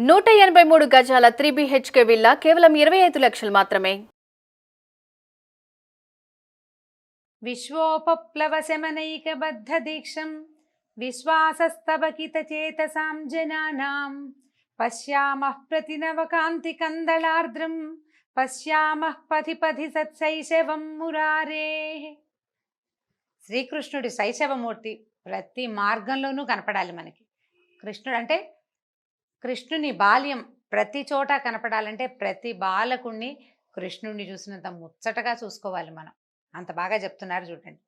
183 గజాల 3 BHK villa కేవలం 25 లక్షలు మాత్రమే. విశ్వోపప్లవశమనైకబద్ధ దీక్షం విశ్వాసస్తవకిత చేతసాం జనానాం పశ్యామః ప్రతినవకాంతి కందళార్ద్రం పశ్యామః పథి పథి సత్శైశవం మురారేః. శ్రీకృష్ణుడి శైశవమూర్తి ప్రతి మార్గంలోనూ కనపడాలి మనకి. కృష్ణుడు అంటే కృష్ణుని బాల్యం ప్రతి చోట కనపడాలంటే ప్రతి బాలకుణ్ణి కృష్ణుడిని చూసినంత ముచ్చటగా చూసుకోవాలి మనం. అంత బాగా చెప్తున్నారు చూడండి.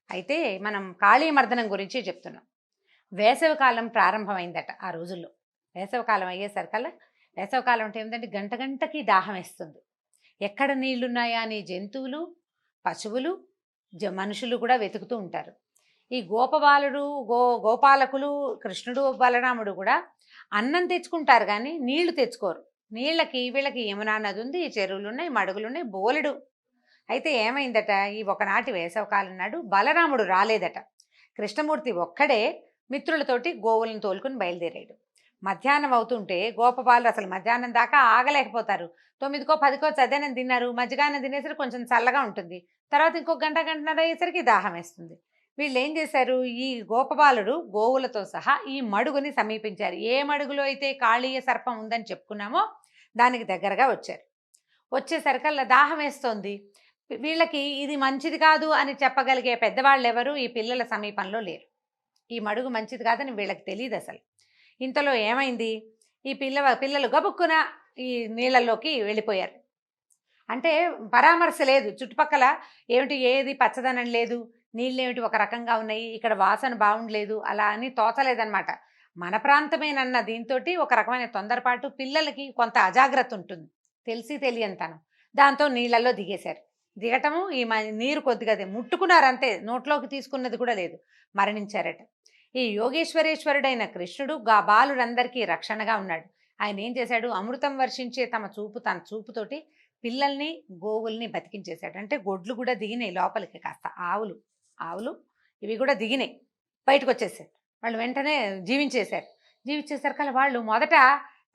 అయితే మనం కాళీమర్దనం గురించి చెప్తున్నాం. వేసవికాలం ప్రారంభమైందట ఆ రోజుల్లో. వేసవికాలం అయ్యేసరికల్లా, వేసవికాలం అంటే ఏమిటంటే గంట గంటకి దాహం వేస్తుంది. ఎక్కడ నీళ్లున్నాయా అని జంతువులు, పశువులు, మనుషులు కూడా వెతుకుతూ ఉంటారు. ఈ గోపబాలుడు గోపాలకులు కృష్ణుడు బలరాముడు కూడా అన్నం తెచ్చుకుంటారు కానీ నీళ్లు తెచ్చుకోరు. నీళ్ళకి వీళ్ళకి యమునా నది ఉంది, చెరువులు ఉన్నాయి, మడుగులు ఉన్నాయి, బోలెడు. అయితే ఏమైందట, ఈ ఒకనాటి వేసవకాలం నాడు బలరాముడు రాలేదట. కృష్ణమూర్తి ఒక్కడే మిత్రులతోటి గోవులను తోలుకుని బయలుదేరాడు. మధ్యాహ్నం అవుతుంటే గోపబాలు అసలు మధ్యాహ్నం దాకా ఆగలేకపోతారు. 9కో 10కో చద్దనం తిన్నారు, మజ్జిగానం తినేసరికి కొంచెం చల్లగా ఉంటుంది. తర్వాత ఇంకో గంటన్నర అయ్యేసరికి దాహం వేస్తుంది. వీళ్ళు ఏం చేశారు, ఈ గోపబాలుడు గోవులతో సహా ఈ మడుగుని సమీపించారు. ఏ మడుగులో అయితే కాళీయ సర్పం ఉందని చెప్పుకున్నామో దానికి దగ్గరగా వచ్చారు. వచ్చేసరికల్లా దాహం వేస్తోంది. వీళ్ళకి ఇది మంచిది కాదు అని చెప్పగలిగే పెద్దవాళ్ళు ఎవరు ఈ పిల్లల సమీపంలో లేరు. ఈ మడుగు మంచిది కాదని వీళ్ళకి తెలియదు అసలు. ఇంతలో ఏమైంది, ఈ పిల్లలు గబుక్కున ఈ నీళ్ళల్లోకి వెళ్ళిపోయారు. అంటే పరామర్శ లేదు, చుట్టుపక్కల ఏమిటి ఏది పచ్చదనం లేదు, నీళ్ళు ఏమిటి ఒక రకంగా ఉన్నాయి, ఇక్కడ వాసన బాగుండలేదు, అలా అని తోచలేదన్నమాట. మన ప్రాంతమేనన్న దీంతో ఒక రకమైన తొందరపాటు, పిల్లలకి కొంత అజాగ్రత్త ఉంటుంది, తెలిసి తెలియనితనం. దాంతో నీళ్ళల్లో దిగేశారు. దిగటము ఈ నీరు కొద్దిగా ముట్టుకున్నారంతే, నోట్లోకి తీసుకున్నది కూడా లేదు, మరణించారట. ఈ యోగేశ్వరేశ్వరుడైన కృష్ణుడు బాలుడందరికీ రక్షణగా ఉన్నాడు. ఆయన ఏం చేశాడు, అమృతం వర్షించే తన చూపుతోటి పిల్లల్ని గోవుల్ని బతికించేశాడు. అంటే గొడ్లు కూడా దిగినాయి లోపలికి, కాస్త ఆవులు ఇవి కూడా దిగినాయి, బయటకు వచ్చేసారు. వాళ్ళు వెంటనే జీవించేశారు కానీ వాళ్ళు మొదట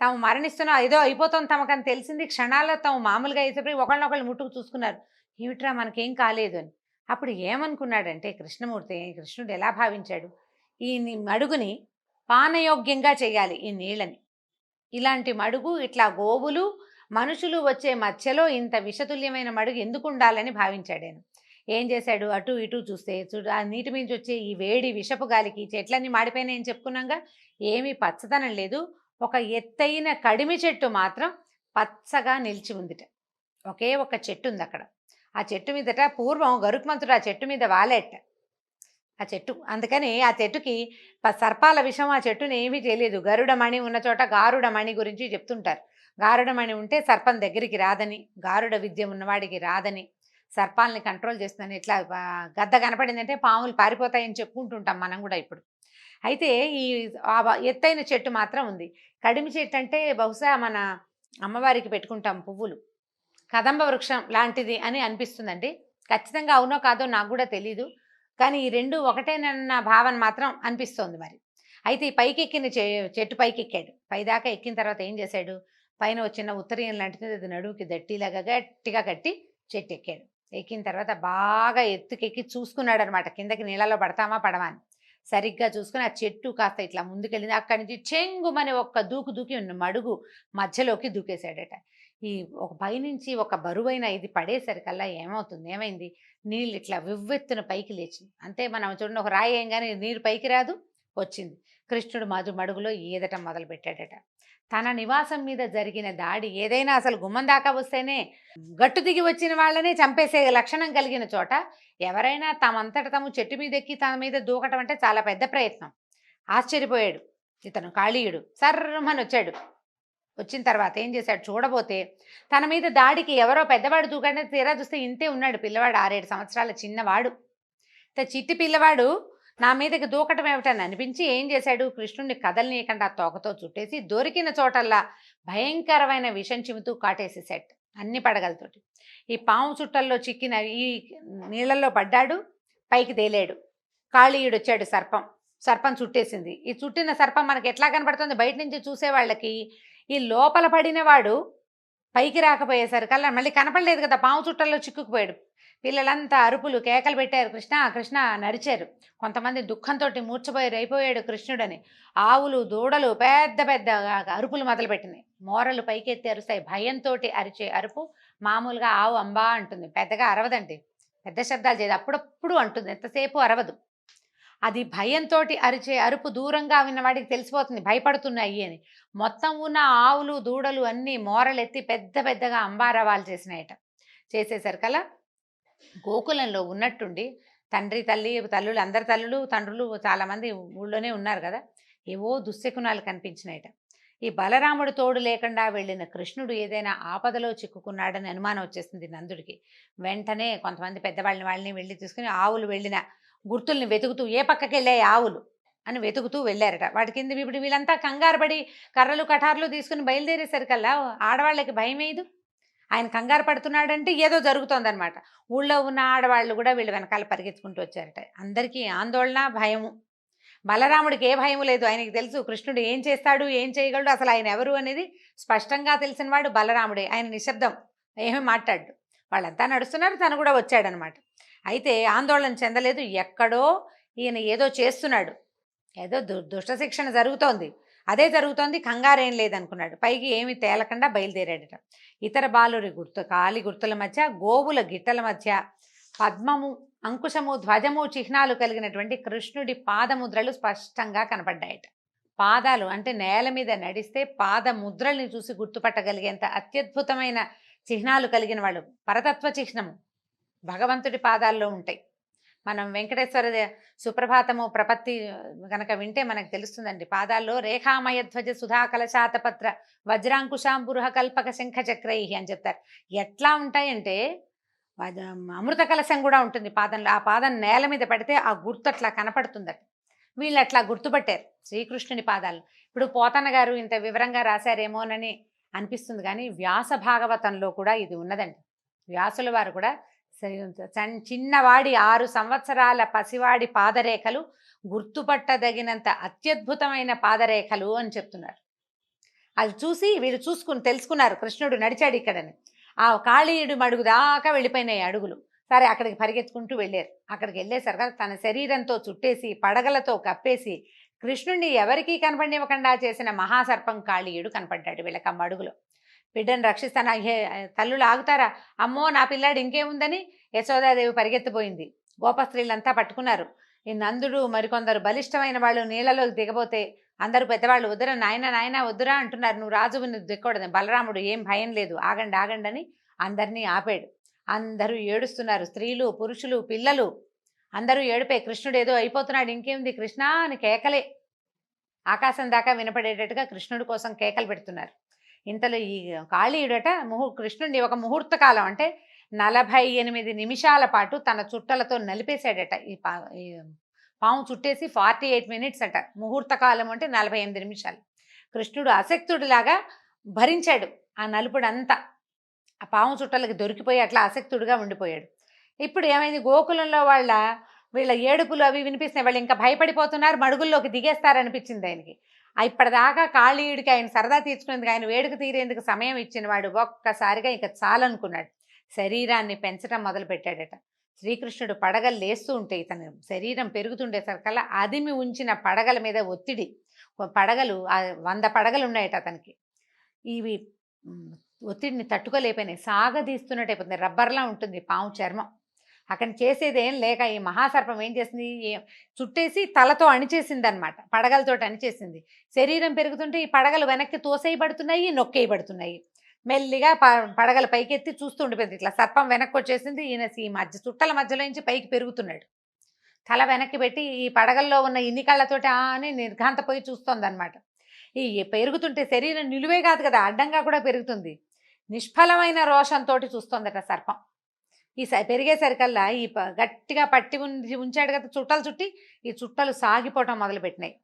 తాము మరణిస్తున్నా ఏదో అయిపోతాం తమకని తెలిసింది. క్షణాల్లో తాము మామూలుగా అయిపోయి ఒకళ్ళనొకళ్ళు ముట్టుకు చూసుకున్నారు, ఏమిట్రా మనకేం కాలేదు అని. అప్పుడు ఏమనుకున్నాడంటే కృష్ణుడు ఎలా భావించాడు, ఈ మడుగుని పానయోగ్యంగా చేయాలి, ఈ నీళ్ళని. ఇలాంటి మడుగు, ఇట్లా గోవులు మనుషులు వచ్చే మధ్యలో ఇంత విషతుల్యమైన మడుగు ఎందుకు ఉండాలని భావించాడు ఆయన. ఏం చేశాడు, అటు ఇటు చూస్తే ఆ నీటి మీద వచ్చే ఈ వేడి విషపు గాలికి చెట్లన్నీ మాడిపోయినాయని చెప్పుకున్నాగా, ఏమీ పచ్చదనం లేదు. ఒక ఎత్తైన కడిమి చెట్టు మాత్రం పచ్చగా నిలిచి ఉందిట. ఒకే ఒక చెట్టు ఉంది అక్కడ. ఆ చెట్టు మీదట పూర్వం గరుత్మంతుడు ఆ చెట్టు మీద వాలేట. ఆ చెట్టు అందుకని ఆ చెట్టుకి సర్పాల విషం ఆ చెట్టుని ఏమీ తెలియదు. గరుడమణి ఉన్న చోట గారుడమణి గురించి చెప్తుంటారు. గారుడమణి ఉంటే సర్పం దగ్గరికి రాదని, గారుడ విద్య ఉన్నవాడికి రాదని, సర్పాలని కంట్రోల్ చేస్తుందని. ఇట్లా గద్ద కనపడిందంటే పాములు పారిపోతాయని చెప్పుకుంటుంటాం మనం కూడా ఇప్పుడు. అయితే ఈ ఎత్తైన చెట్టు మాత్రం ఉంది. కడిమి చెట్టు అంటే బహుశా మన అమ్మవారికి పెట్టుకుంటాం పువ్వులు, కదంబ వృక్షం లాంటిది అని అనిపిస్తుందండి. ఖచ్చితంగా అవునో కాదో నాకు కూడా తెలీదు, కానీ ఈ రెండు ఒకటేనన్న భావన మాత్రం అనిపిస్తోంది మరి. అయితే ఈ పైకి ఎక్కిన చెట్టు పైకి ఎక్కాడు. పైదాకా ఎక్కిన తర్వాత ఏం చేశాడు, పైన వచ్చిన ఉత్తరీయం లాంటిది అది నడువుకి దట్టిలాగా గట్టిగా కట్టి చెట్టు ఎక్కాడు. ఎక్కిన తర్వాత బాగా ఎత్తుకెక్కి చూసుకున్నాడు అనమాట, కిందకి నీళ్ళలో పడతామా పడమా అని. సరిగ్గా చూసుకుని ఆ చెట్టు కాస్త ఇట్లా ముందుకెళ్ళింది. అక్కడి నుంచి చెంగుమని ఒక్క దూకి మడుగు మధ్యలోకి దూకేశాడట. ఈ ఒక పైనుంచి ఒక బరువైన ఇది పడేసరికల్లా ఏమైంది, నీళ్ళు ఇట్లా వివ్వెత్తున పైకి లేచింది. అంతే, మనం చూడండి ఒక రాయి ఏంగానే నీరు పైకి రాదు, వచ్చింది. కృష్ణుడు మడుగులో ఈదటం మొదలు పెట్టాడట. తన నివాసం మీద జరిగిన దాడి ఏదైనా అసలు గుమ్మం దాకా వస్తేనే గట్టు దిగి వచ్చిన వాళ్ళనే చంపేసే లక్షణం కలిగిన చోట ఎవరైనా తమంతట తాము చెట్టు మీద ఎక్కి తన మీద దూకటం అంటే చాలా పెద్ద ప్రయత్నం. ఆశ్చర్యపోయాడు ఇతను కాళీయుడు. సర్రమని వచ్చాడు. వచ్చిన తర్వాత ఏం చేశాడు, చూడబోతే తన మీద దాడికి ఎవరో పెద్దవాడు దూకంటే తీరా చూస్తే ఇంతే ఉన్నాడు పిల్లవాడు, 6-7 సంవత్సరాల చిన్నవాడు. చిట్టి పిల్లవాడు నా మీదకి దూకటం ఏమిటని అనిపించి ఏం చేశాడు, కృష్ణుడిని కదలనీయకుండా తోకతో చుట్టేసి దొరికిన చోటల్లా భయంకరమైన విషం చిముతూ కాటేసేసాడు అన్ని పడగలతోటి. ఈ పాము చుట్టల్లో చిక్కిన ఈ నీళ్ళల్లో పడ్డాడు, పైకి తేలాడు. కాళీయుడు వచ్చాడు, సర్పం చుట్టేసింది. ఈ చుట్టిన సర్పం మనకి ఎట్లా కనపడుతుంది, బయట నుంచి చూసే వాళ్ళకి ఈ లోపల పడిన వాడు పైకి రాకపోయేసరికల్లా మళ్ళీ కనపడలేదు కదా, పాము చుట్టల్లో చిక్కుకుపోయాడు. పిల్లలంతా అరుపులు కేకలు పెట్టారు, కృష్ణ కృష్ణ నరిచారు. కొంతమంది దుఃఖంతో అయిపోయాడు కృష్ణుడని. ఆవులు దూడలు పెద్ద పెద్ద అరుపులు మొదలుపెట్టినాయి. మోరలు పైకెత్తి అరుస్తాయి. భయంతో అరిచే అరుపు మామూలుగా ఆవు అంబా అంటుంది, పెద్దగా అరవదండి, పెద్ద శబ్దాలు చేయదు, అప్పుడప్పుడు అంటుంది, ఎంతసేపు అరవదు. అది భయంతో అరిచే అరుపు దూరంగా విన్నవాడికి తెలిసిపోతుంది భయపడుతున్నాయి అని. మొత్తం ఉన్న ఆవులు దూడలు అన్నీ మోరలెత్తి పెద్ద పెద్దగా అంబారవాలు చేసినాయట. చేసేసరికల్లా గోకులంలో ఉన్నట్టుండి తండ్రి తల్లులు అందరి తల్లులు తండ్రులు చాలామంది ఊళ్ళోనే ఉన్నారు కదా, ఏవో దుశ్శకునాలు కనిపించినాయట. ఈ బలరాముడు తోడు లేకుండా వెళ్ళిన కృష్ణుడు ఏదైనా ఆపదలో చిక్కుకున్నాడని అనుమానం వచ్చేసింది నందుడికి. వెంటనే కొంతమంది వాళ్ళని వెళ్ళి తీసుకుని ఆవులు వెళ్ళిన గుర్తుల్ని వెతుకుతూ, ఏ పక్కకి వెళ్ళాయి ఆవులు అని వెతుకుతూ వెళ్ళారట. వాటి కింద ఇప్పుడు వీళ్ళంతా కంగారు పడి కర్రలు కటార్లు తీసుకుని బయలుదేరేసరికల్లా ఆడవాళ్ళకి భయం వేయదు. ఆయన కంగారు పడుతున్నాడంటే ఏదో జరుగుతోందనమాట. ఊళ్ళో ఉన్న ఆడవాళ్ళు కూడా వీళ్ళు వెనకాల పరిగెత్తుకుంటూ వచ్చారట. అందరికీ ఆందోళన, భయము. బలరాముడికి ఏ భయం లేదు, ఆయనకి తెలుసు కృష్ణుడు ఏం చేస్తాడు, ఏం చేయగలడు, అసలు ఆయన ఎవరు అనేది స్పష్టంగా తెలిసినవాడు బలరాముడే. ఆయన నిశ్శబ్దం, ఏమీ మాట్లాడు. వాళ్ళంతా నడుస్తున్నారు, తను కూడా వచ్చాడనమాట. అయితే ఆందోళన చెందలేదు. ఎక్కడో ఈయన ఏదో చేస్తున్నాడు, ఏదో దుష్ట శిక్షణ జరుగుతోంది, అదే జరుగుతోంది, కంగారేం లేదనుకున్నాడు. పైకి ఏమి తేలకుండా బయలుదేరాడట. ఇతర బాలురి కాలి గుర్తుల మధ్య, గోవుల గిట్టల మధ్య పద్మము, అంకుశము, ధ్వజము చిహ్నాలు కలిగినటువంటి కృష్ణుడి పాదముద్రలు స్పష్టంగా కనపడ్డాయట. పాదాలు అంటే నేల మీద నడిస్తే పాదముద్రల్ని చూసి గుర్తుపట్టగలిగేంత అత్యద్భుతమైన చిహ్నాలు కలిగిన వాళ్ళు. పరతత్వ చిహ్నము భగవంతుడి పాదాల్లో ఉంటాయి. మనం వెంకటేశ్వర సుప్రభాతము ప్రపత్తి కనుక వింటే మనకు తెలుస్తుందండి. పాదాల్లో రేఖామయ ధ్వజ సుధా కలశాతపత్ర వజ్రాంకుశాంబురుహ కల్పక శంఖ చక్రై అని చెప్తారు. ఎట్లా ఉంటాయంటే అమృత కలశం కూడా ఉంటుంది పాదంలో. ఆ పాదం నేల మీద పడితే ఆ గుర్తు అట్లా కనపడుతుందట. వీళ్ళు అట్లా గుర్తుపట్టారు శ్రీకృష్ణుని పాదాలు. ఇప్పుడు పోతన్న గారు ఇంత వివరంగా రాశారేమోనని అనిపిస్తుంది, కానీ వ్యాస భాగవతంలో కూడా ఇది ఉన్నదండి. వ్యాసుల వారు కూడా చిన్నవాడి 6 సంవత్సరాల పసివాడి పాదరేఖలు గుర్తుపట్టదగినంత అత్యద్భుతమైన పాదరేఖలు అని చెప్తున్నారు. అది చూసి వీళ్ళు తెలుసుకున్నారు కృష్ణుడు నడిచాడు ఇక్కడని. ఆ కాళీయుడు మడుగు దాకా వెళ్ళిపోయినాయి అడుగులు. సరే అక్కడికి పరిగెత్తుకుంటూ వెళ్ళారు. అక్కడికి వెళ్ళేసరికి తన శరీరంతో చుట్టేసి పడగలతో కప్పేసి కృష్ణుడిని ఎవరికీ కనపడివ్వకుండా చేసిన మహాసర్పం కాళీయుడు కనపడ్డాడు వీళ్ళకి ఆ మడుగులో. బిడ్డను రక్షిస్తాను, తల్లులు ఆగుతారా, అమ్మో నా పిల్లాడు ఇంకేముందని యశోదాదేవి పరిగెత్తిపోయింది. గోపస్త్రీలంతా పట్టుకున్నారు. ఈ నందుడు మరికొందరు బలిష్టమైన వాళ్ళు నీళ్ళలోకి దిగబోతే అందరూ పెద్దవాళ్ళు వద్దురా నాయన నాయన వద్దురా అంటున్నారు, నువ్వు రాజువు దిక్కూడదు. బలరాముడు ఏం భయం లేదు, ఆగండి ఆగండి అని అందరినీ ఆపాడు. అందరూ ఏడుస్తున్నారు, స్త్రీలు పురుషులు పిల్లలు అందరూ ఏడిపోయి కృష్ణుడు ఏదో అయిపోతున్నాడు, ఇంకేముంది కృష్ణ అని కేకలే ఆకాశం దాకా వినపడేటట్టుగా కృష్ణుడి కోసం కేకలు పెడుతున్నారు. ఇంతలో ఈ కాళీయుడట కృష్ణుడిని ఒక ముహూర్త కాలం అంటే 48 నిమిషాల పాటు తన చుట్టలతో నలిపేశాడట. ఈ పాము చుట్టేసి 48 మినిట్స్ అట. ముహూర్త కాలం అంటే 48 నిమిషాలు. కృష్ణుడు అశక్తుడిలాగా భరించాడు ఆ నలుపుడంతా. ఆ పాము చుట్టలకి దొరికిపోయి అట్లా అశక్తుడిగా ఉండిపోయాడు. ఇప్పుడు ఏమైంది, గోకులంలో వీళ్ళ ఏడుపులు అవి వినిపిస్తున్నాయి. వాళ్ళు ఇంకా భయపడిపోతున్నారు, మడుగుల్లోకి దిగేస్తారనిపించింది ఆయనకి. ఇప్పటిదాకా కాళీయుడికి ఆయన సరదా తీర్చుకునేందుకు, ఆయన వేడుక తీరేందుకు సమయం ఇచ్చిన వాడు ఒక్కసారిగా ఇంకా చాలనుకున్నాడు. శరీరాన్ని పెంచడం మొదలుపెట్టాడట. శ్రీకృష్ణుడు పడగలు లేస్తూ ఉంటే ఇతను శరీరం పెరుగుతుండేసరికల్లా అదిమి ఉంచిన పడగల మీద ఒత్తిడి, పడగలు 100 పడగలు ఉన్నాయట అతనికి. ఇవి ఒత్తిడిని తట్టుకోలేకపోయినాయి, సాగదీస్తున్నట్టు అయిపోతుంది. రబ్బర్లా ఉంటుంది పాము చర్మం. అక్కడ చేసేది ఏం లేక ఈ మహాసర్పం ఏం చేసింది, చుట్టేసి తలతో అణిచేసింది అనమాట, పడగలతో అణిచేసింది. శరీరం పెరుగుతుంటే ఈ పడగలు వెనక్కి తోసేయబడుతున్నాయి, నొక్కేయబడుతున్నాయి. మెల్లిగా పడగల పైకెత్తి చూస్తూ ఉండిపోయింది. ఇట్లా సర్పం వెనక్కి వచ్చేసింది. ఈయన ఈ చుట్టల మధ్యలో నుంచి పైకి పెరుగుతున్నాడు. తల వెనక్కి పెట్టి ఈ పడగల్లో ఉన్న ఇన్ని కళ్ళతోటి అని నిర్ఘాంతపోయి చూస్తోంది అనమాట. ఈ పెరుగుతుంటే శరీరం నిలువే కాదు కదా, అడ్డంగా కూడా పెరుగుతుంది. నిష్ఫలమైన రోషంతో చూస్తోందట సర్పం. ఈ పెరిగేసరికల్లా ఈ గట్టిగా పట్టి ఉంచాడు కదా చుట్టలు చుట్టి, ఈ చుట్టలు సాగిపోవటం మొదలుపెట్టినాయి.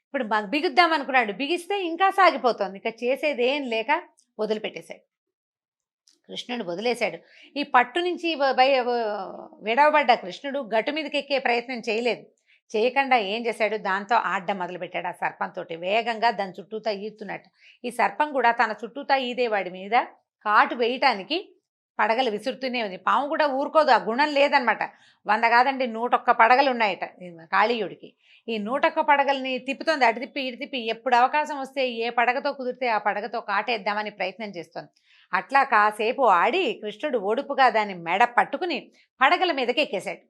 ఇప్పుడు బిగుద్దాం అనుకున్నాడు, బిగిస్తే ఇంకా సాగిపోతుంది. ఇక చేసేది ఏం లేక వదిలిపెట్టేశాడు. కృష్ణుడు వదిలేశాడు. ఈ పట్టు నుంచి విడవబడ్డ కృష్ణుడు గట్టు మీదకి ఎక్కే ప్రయత్నం చేయలేదు. చేయకుండా ఏం చేశాడు, దాంతో ఆడడం మొదలుపెట్టాడు. ఆ సర్పంతో వేగంగా దాని చుట్టూతా ఈదుతున్నట్టు. ఈ సర్పం కూడా తన చుట్టూతా ఈదేవాడి మీద కాటు వేయటానికి పడగలు విసురుతూనే ఉంది. పాము కూడా ఊరుకోదు, ఆ గుణం లేదనమాట. 100 కాదండి 101 పడగలు ఉన్నాయట కాళీయుడికి. ఈ 101 పడగల్ని తిప్పుతోంది, అటు తిప్పి ఇటు తిప్పి. ఎప్పుడు అవకాశం వస్తే ఏ పడగతో కుదిరితే ఆ పడగతో కాటేద్దామని ప్రయత్నం చేస్తోంది. అట్లా కాసేపు ఆడి కృష్ణుడు ఒడుపుగా దాని మెడ పట్టుకుని పడగల మీదకి ఎక్కేశాడు.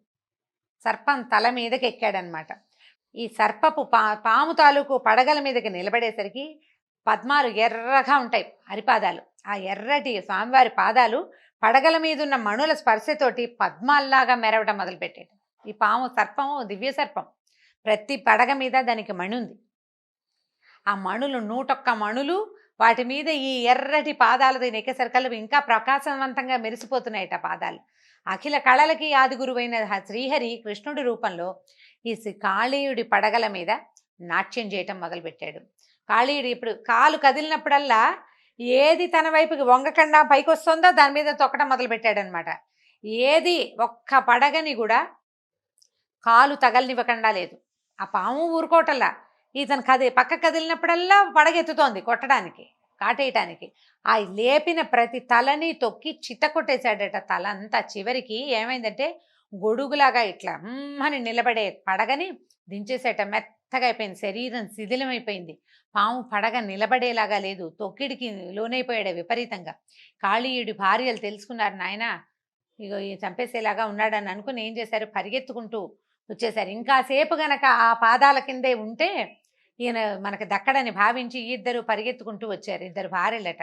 సర్పం తల మీదకి ఎక్కాడనమాట. ఈ సర్పపు పాము తాలూకు పడగల మీదకి నిలబడేసరికి పద్మాలు ఎర్రగా ఉంటాయి అరిపాదాలు. ఆ ఎర్రటి స్వామివారి పాదాలు పడగల మీద ఉన్న మణుల స్పర్శతోటి పద్మాల్లాగా మెరవడం మొదలుపెట్టాడు. ఈ పాము సర్పము దివ్య సర్పం. ప్రతి పడగ మీద దానికి మణి ఉంది. ఆ మణులు 101 మణులు, వాటి మీద ఈ ఎర్రటి పాదాలతో నెక్కేసరికల్లా ఇంకా ప్రకాశవంతంగా మెరిసిపోతున్నాయట పాదాలు. అఖిల కళలకి ఆది గురువైన శ్రీహరి కృష్ణుడి రూపంలో ఈ కాళీయుడి పడగల మీద నాట్యం చేయటం మొదలుపెట్టాడు. కాళీయుడు ఇప్పుడు కాలు కదిలినప్పుడల్లా ఏది తన వైపుకి వంగకుండా పైకి వస్తుందో దాని మీద తొక్కడం మొదలుపెట్టాడనమాట. ఏది ఒక్క పడగని కూడా కాలు తగలనివ్వకుండా లేదు. ఆ పాము ఊరుకోవటల్లా ఇతను పక్క కదిలినప్పుడల్లా పడగెత్తుతోంది కొట్టడానికి, కాటేయటానికి. ఆ లేపిన ప్రతి తలని తొక్కి చిత్త కొట్టేశాడట. తల అంతా చివరికి ఏమైందంటే గొడుగులాగా ఇట్లా అని నిలబడే పడగని దించేసేట. మెత్తగా అయిపోయింది, శరీరం శిథిలమైపోయింది. పాము పడగ నిలబడేలాగా లేదు, తొక్కిడికి లోనైపోయాడు విపరీతంగా. కాళీయుడి భార్యలు తెలుసుకున్నారు, నాయన ఇగో ఈ చంపేసేలాగా ఉన్నాడని అనుకుని ఏం చేశారు, పరిగెత్తుకుంటూ వచ్చేసారు. ఇంకాసేపు గనక ఆ పాదాల కిందే ఉంటే ఈయన మనకు దక్కడని భావించి ఇద్దరు పరిగెత్తుకుంటూ వచ్చారు. ఇద్దరు భార్యలట.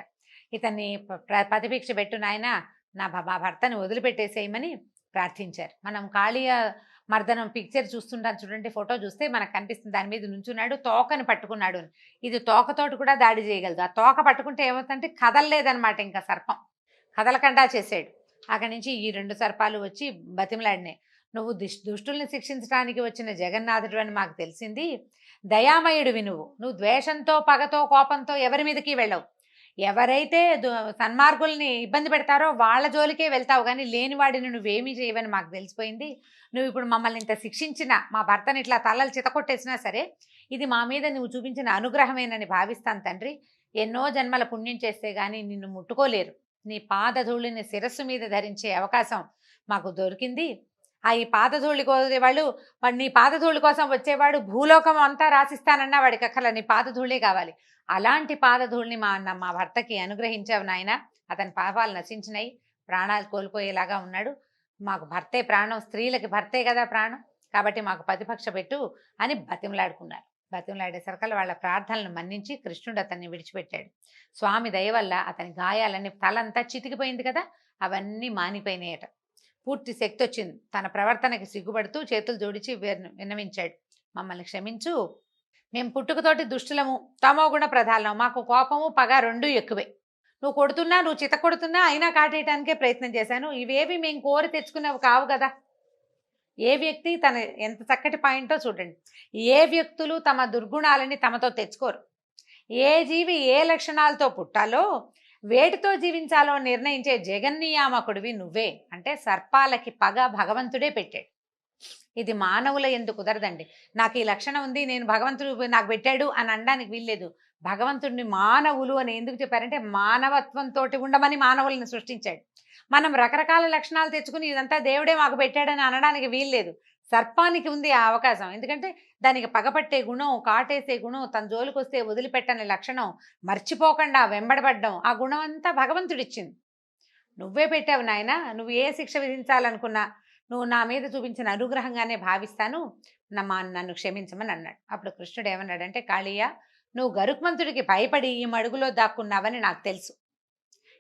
ఇతన్ని ప్రతిభిక్ష పెట్టు నాయన, నా భర్తని వదిలిపెట్టేసేయమని ప్రార్థించారు. మనం కాళీయ మర్దనం పిక్చర్ చూస్తుంటాం చూడండి, ఫోటో చూస్తే మనకు కనిపిస్తుంది. దాని మీద నుంచున్నాడు, తోకని పట్టుకున్నాడు. ఇది తోకతోటి కూడా దాడి చేయగలదు. ఆ తోక పట్టుకుంటే ఏమవుతుందంటే కదలలేదనమాట. ఇంకా సర్పం కదలకుండా చేసాడు. అక్కడి నుంచి ఈ 2 సర్పాలు వచ్చి బతిమలాడినాయి. నువ్వు దుష్టుల్ని శిక్షించడానికి వచ్చిన జగన్నాథుడు అని మాకు తెలిసింది. దయామయుడివి నువ్వు ద్వేషంతో, పగతో, కోపంతో ఎవరి మీదకి వెళ్ళవు. ఎవరైతే సన్మార్గుల్ని ఇబ్బంది పెడతారో వాళ్ళ జోలికే వెళ్తావు, కానీ లేనివాడిని నువ్వేమీ చేయవని మాకు తెలిసిపోయింది. నువ్వు ఇప్పుడు మమ్మల్ని ఇంత శిక్షించినా, మా భర్తని ఇట్లా తలలు చితకొట్టేసినా సరే ఇది మా మీద నువ్వు చూపించిన అనుగ్రహమేనని భావిస్తాను తండ్రి. ఎన్నో జన్మల పుణ్యం చేస్తే కానీ నిన్ను ముట్టుకోలేరు. నీ పాదధూళిని శిరస్సు మీద ధరించే అవకాశం మాకు దొరికింది. ఈ పాదధూళి కోరేవాళ్ళు, వాడు నీ పాదధూళి కోసం వచ్చేవాడు భూలోకం అంతా రాసిస్తానన్నా వాడికి అక్కల నీ పాదధూళే కావాలి. అలాంటి పాదధూళిని మా భర్తకి అనుగ్రహించావు నాయన. అతని పాపాలు నశించినాయి, ప్రాణాలు కోల్పోయేలాగా ఉన్నాడు. మాకు భర్తే ప్రాణం, స్త్రీలకి భర్తే కదా ప్రాణం, కాబట్టి మాకు ప్రతిపక్ష పెట్టు అని బతిమలాడుకున్నారు. బతిమలాడేసరికల్లా వాళ్ళ ప్రార్థనలను మన్నించి కృష్ణుడు అతన్ని విడిచిపెట్టాడు. స్వామి దయ వల్ల అతని గాయాలన్నీ, తలంతా చితికిపోయింది కదా, అవన్నీ మానిపోయినాయట. పూర్తి శక్తి వచ్చింది. తన ప్రవర్తనకి సిగ్గుపడుతూ చేతులు జోడించి విన్నవించాడు, మమ్మల్ని క్షమించు. మేము పుట్టుకతోటి దుష్టులము, తమోగుణ ప్రధానం, మాకు కోపము పగ 2 ఎక్కువే. నువ్వు కొడుతున్నా, నువ్వు చిత కొడుతున్నా అయినా కాటేయటానికే ప్రయత్నం చేశాను. ఇవేవి మేము కోరి తెచ్చుకునేవి కావు కదా. ఏ వ్యక్తి తన ఎంత చక్కటి పాయింటో చూడండి. ఏ వ్యక్తులు తమ దుర్గుణాలని తమతో తెచ్చుకోరు. ఏ జీవి ఏ లక్షణాలతో పుట్టాలో, వేటితో జీవించాలో నిర్ణయించే జగన్నియామకుడివి నువ్వే. అంటే సర్పాలకి పగ భగవంతుడే పెట్టాడు. ఇది మానవుల ఎందుకు కుదరదండి. నాకు ఈ లక్షణం ఉంది, నేను భగవంతుడు నాకు పెట్టాడు అని అనడానికి వీల్లేదు. భగవంతుడిని మానవులు అని ఎందుకు చెప్పారంటే మానవత్వంతో ఉండమని మానవుల్ని సృష్టించాడు. మనం రకరకాల లక్షణాలు తెచ్చుకుని ఇదంతా దేవుడే మాకు పెట్టాడని అనడానికి వీల్లేదు. సర్పానికి ఉంది ఆ అవకాశం. ఎందుకంటే దానికి పగపట్టే గుణం, కాటేసే గుణం, తన జోలికి వస్తే వదిలిపెట్టని లక్షణం, మర్చిపోకుండా వెంబడబడ్డం, ఆ గుణం అంతా భగవంతుడిచ్చింది. నువ్వే పెట్టావు నాయన. నువ్వు ఏ శిక్ష విధించాలనుకున్నా నువ్వు నా మీద చూపించిన అనుగ్రహంగానే భావిస్తాను, నన్ను క్షమించమని అన్నాడు. అప్పుడు కృష్ణుడు ఏమన్నాడంటే, కాళీయ, నువ్వు గరుత్మంతుడికి భయపడి ఈ మడుగులో దాక్కున్నావని నాకు తెలుసు.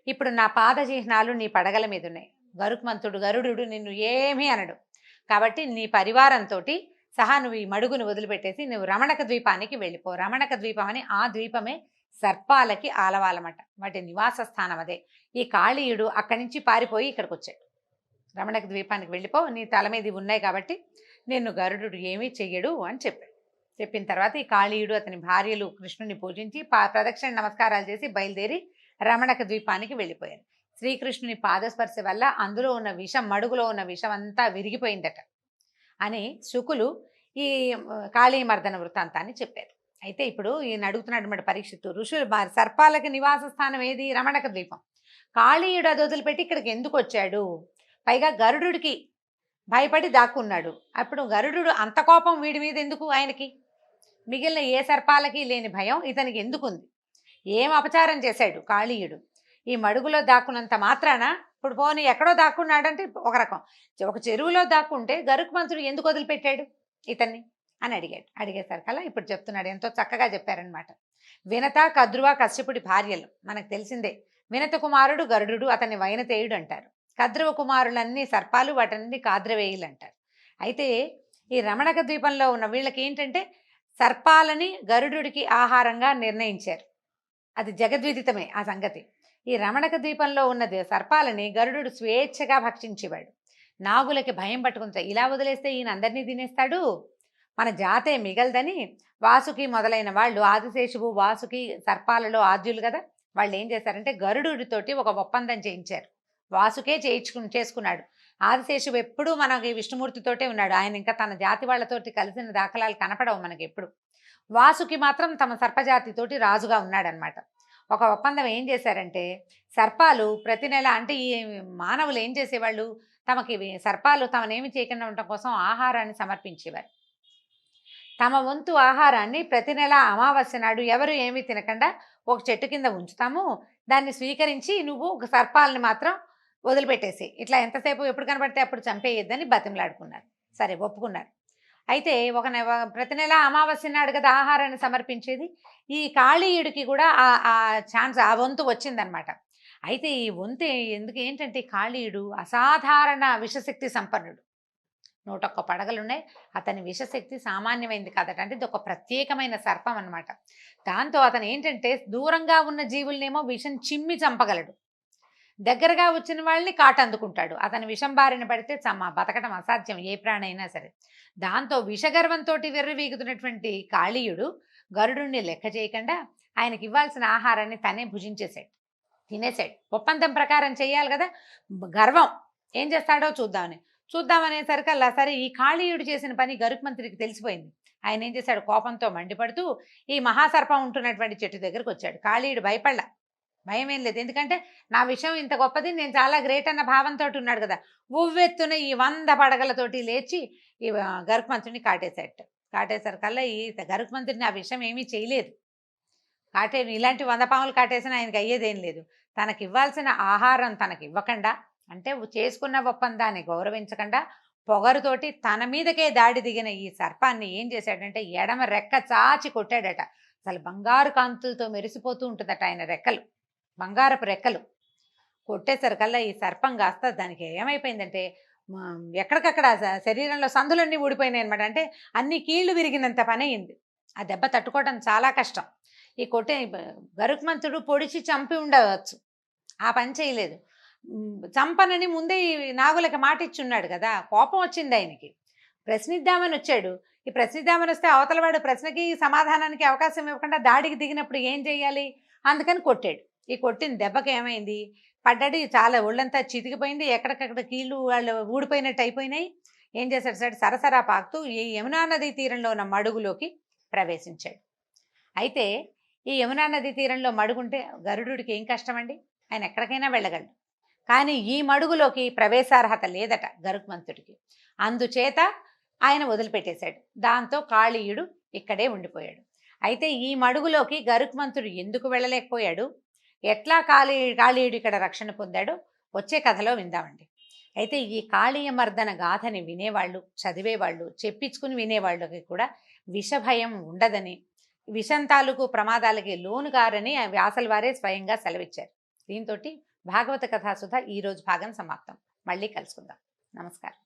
ఇప్పుడు నా పాద చిహ్నాలు నీ పడగల మీద ఉన్నాయి. గరుడు నిన్ను ఏమీ అనడు. కాబట్టి నీ పరివారంతో సహా నువ్వు ఈ మడుగును వదిలిపెట్టేసి నువ్వు రమణక ద్వీపానికి వెళ్ళిపో. రమణక ద్వీపం అని ఆ ద్వీపమే సర్పాలకి ఆలవాలన్నమాట. వాటి నివాస స్థానం అదే. ఈ కాళీయుడు అక్కడి నుంచి పారిపోయి ఇక్కడికి వచ్చాడు. రమణక ద్వీపానికి వెళ్ళిపో, నీ తల మీద ఉన్నాయి కాబట్టి నిన్ను గరుడు ఏమీ చెయ్యడు అని చెప్పాడు. చెప్పిన తర్వాత ఈ కాళీయుడు అతని భార్యలు కృష్ణుని పూజించి ప్రదక్షిణ నమస్కారాలు చేసి బయలుదేరి రమణక ద్వీపానికి వెళ్ళిపోయారు. శ్రీకృష్ణుని పాదస్పర్శ వల్ల అందులో ఉన్న విషం, మడుగులో ఉన్న విషం అంతా విరిగిపోయిందట అని శుకులు ఈ కాళీమర్దన వృత్తాంతాన్ని చెప్పారు. అయితే ఇప్పుడు ఈయన అడుగుతున్నటువంటి పరీక్షిత్తు, ఋషులు సర్పాలకి నివాస స్థానం ఏది? రమణక ద్వీపం. కాళీయుడు అది వదిలిపెట్టి ఇక్కడికి ఎందుకు వచ్చాడు? పైగా గరుడుకి భయపడి దాక్కున్నాడు. అప్పుడు గరుడు అంత కోపం వీడి మీద ఎందుకు ఆయనకి? మిగిలిన ఏ సర్పాలకి లేని భయం ఇతనికి ఎందుకుంది? ఏం అపచారం చేశాడు కాళీయుడు? ఈ మడుగులో దాక్కున్నంత మాత్రాన, ఇప్పుడు పోనీ ఎక్కడో దాక్కున్నాడంటే ఒక రకం, ఒక చెరువులో దాక్కుంటే గరుత్మంతుడు ఎందుకు వదిలిపెట్టాడు ఇతన్ని అని అడిగేసరికల్లా ఇప్పుడు చెప్తున్నాడు. ఎంతో చక్కగా చెప్పారనమాట. వినత, కద్రువ, కశ్యపుడి భార్యలు మనకు తెలిసిందే. వినత కుమారుడు గరుడు, అతన్ని వైనతేయుడు అంటారు. కద్రువ కుమారులన్నీ సర్పాలు, వాటన్ని కాద్రవేయులు అంటారు. అయితే ఈ రమణక ద్వీపంలో ఉన్న వీళ్ళకి ఏంటంటే సర్పాలని గరుడుకి ఆహారంగా నిర్ణయించారు. అది జగద్విదితమే ఆ సంగతి. ఈ రమణక ద్వీపంలో ఉన్న సర్పాలని గరుడు స్వేచ్ఛగా భక్షించేవాడు. నాగులకి భయం పట్టుకుంటా, ఇలా వదిలేస్తే ఈయన అందరినీ తినేస్తాడు, మన జాతే మిగలదని వాసుకి మొదలైన వాళ్ళు, ఆదిశేషువు వాసుకి సర్పాలలో ఆద్యులు కదా, వాళ్ళు ఏం చేశారంటే గరుడుతోటి ఒక ఒప్పందం చేయించారు. వాసుకే చేసుకున్నాడు. ఆదిశేషువు ఎప్పుడూ మనకి విష్ణుమూర్తితోటే ఉన్నాడు. ఆయన ఇంకా తన జాతి వాళ్ళతోటి కలిసిన దాఖలాలు కనపడవు మనకి ఎప్పుడు. వాసుకి మాత్రం తమ సర్పజాతితోటి రాజుగా ఉన్నాడనమాట. ఒక ఒప్పందం ఏం చేశారంటే, సర్పాలు ప్రతి నెల, అంటే ఈ మానవులు ఏం చేసేవాళ్ళు, తమకి సర్పాలు తమనేమి చేయకుండా ఉండటం కోసం ఆహారాన్ని సమర్పించేవారు. తమ వంతు ఆహారాన్ని ప్రతి నెల అమావాస్య నాడు ఎవరు ఏమీ తినకుండా ఒక చెట్టు కింద ఉంచుతాము, దాన్ని స్వీకరించి నువ్వు ఒక సర్పాలని మాత్రం వదిలిపెట్టేసి, ఇట్లా ఎంతసేపు ఎప్పుడు కనబడితే అప్పుడు చంపేయొద్దని బతిమలాడుకున్నారు. సరే, ఒప్పుకున్నారు. అయితే ప్రతి నెల అమావాస్య నాడు కదా ఆహారాన్ని సమర్పించేది. ఈ కాళీయుడికి కూడా ఆ ఛాన్స్, ఆ వంతు వచ్చిందనమాట. అయితే ఈ వంతు ఏంటంటే కాళీయుడు అసాధారణ విషశక్తి సంపన్నుడు. 101 పడగలున్నాయి. అతని విషశక్తి సామాన్యమైంది కాదట. అంటే ఇది ఒక ప్రత్యేకమైన సర్పం అనమాట. దాంతో అతను ఏంటంటే దూరంగా ఉన్న జీవులనేమో విషం చిమ్మి చంపగలడు, దగ్గరగా వచ్చిన వాళ్ళని కాటందుకుంటాడు. అతని విషం బారిన పడితే బతకడం అసాధ్యం ఏ ప్రాణి అయినా సరే. దాంతో విషగర్వంతో వెర్రవీగుతున్నటువంటి కాళీయుడు గరుడుని లెక్క చేయకుండా ఆయనకి ఇవ్వాల్సిన ఆహారాన్ని తనే భుజించేశాడు, తినేశాడు. ఒప్పందం ప్రకారం చేయాలి కదా. గర్వం ఏం చేస్తాడో చూద్దామనేసరికల్లా సరే, ఈ కాళీయుడు చేసిన పని గరుత్మంతుడికి తెలిసిపోయింది. ఆయన ఏం చేశాడు, కోపంతో మండిపడుతూ ఈ మహాసర్పం ఉంటున్నటువంటి చెట్టు దగ్గరకు వచ్చాడు. కాళీయుడు భయపడలా, భయం ఏం లేదు. ఎందుకంటే నా విషయం ఇంత గొప్పది, నేను చాలా గ్రేట్ అన్న భావంతో ఉన్నాడు కదా. ఉవ్వెత్తున ఈ 100 పడగలతోటి లేచి ఈ గరుత్మంతుడిని కాటేసరికల్లా ఈ గరుత్మంతుడిని ఆ విషయం ఏమీ చేయలేదు. ఇలాంటి 100 పాములు కాటేసినా ఆయనకి అయ్యేదేం లేదు. తనకి ఇవ్వాల్సిన ఆహారం తనకి ఇవ్వకుండా, అంటే చేసుకున్న ఒప్పందాన్ని గౌరవించకుండా పొగరుతోటి తన మీదకే దాడి దిగిన ఈ సర్పాన్ని ఏం చేశాడంటే ఎడమ రెక్క చాచి కొట్టాడట. అసలు బంగారు కాంతులతో మెరిసిపోతూ ఉంటుందట ఆయన రెక్కలు, బంగారపు రెక్కలు. కొట్టేసరికల్లా ఈ సర్పం కాస్త దానికి ఏమైపోయిందంటే ఎక్కడికక్కడ శరీరంలో సందులన్నీ ఊడిపోయినాయి అనమాట. అంటే అన్ని కీళ్లు విరిగినంత పని అయింది. ఆ దెబ్బ తట్టుకోవడం చాలా కష్టం. ఈ గరుత్మంతుడు పొడిచి చంపి ఉండవచ్చు, ఆ పని చేయలేదు. చంపనని ముందే ఈ నాగులకి మాట ఇచ్చున్నాడు కదా. కోపం వచ్చింది ఆయనకి, ప్రశ్నిద్దామని వచ్చాడు. ఈ ప్రశ్నిద్దామని వస్తే అవతలవాడు ప్రశ్నకి సమాధానానికి అవకాశం ఇవ్వకుండా దాడికి దిగినప్పుడు ఏం చేయాలి, అందుకని కొట్టాడు. ఈ కొట్టిన దెబ్బకి ఏమైంది, పడ్డాడు, చాలా ఒళ్ళంతా చితికిపోయింది, ఎక్కడికక్కడ కీళ్ళు వాళ్ళు ఊడిపోయినట్టు అయిపోయినాయి. ఏం చేశాడు, సరసరా పాకుతూ ఈ యమునా నదీ తీరంలో ఉన్న మడుగులోకి ప్రవేశించాడు. అయితే ఈ యమునా నదీ తీరంలో మడుగుంటే గరుడుకి ఏం కష్టం అండి, ఆయన ఎక్కడికైనా వెళ్ళగలడు. కానీ ఈ మడుగులోకి ప్రవేశార్హత లేదట గరుత్మంతుడికి. అందుచేత ఆయన వదిలిపెట్టేశాడు. దాంతో కాళీయుడు ఇక్కడే ఉండిపోయాడు. అయితే ఈ మడుగులోకి గరుత్మంతుడు ఎందుకు వెళ్ళలేకపోయాడు, ఎట్లా కాళీయుడు ఇక్కడ రక్షణ పొందాడో వచ్చే కథలో విందామండి. అయితే ఈ కాళీయమర్దన గాథని వినేవాళ్ళు, చదివేవాళ్ళు, చెప్పించుకుని వినేవాళ్ళకి కూడా విషభయం ఉండదని, విషం తాలూకు ప్రమాదాలకి లోనుగారని వ్యాసల వారే స్వయంగా సెలవిచ్చారు. దీంతో భాగవత కథాసుధ ఈరోజు భాగం సమాప్తం. మళ్ళీ కలుసుకుందాం. నమస్కారం.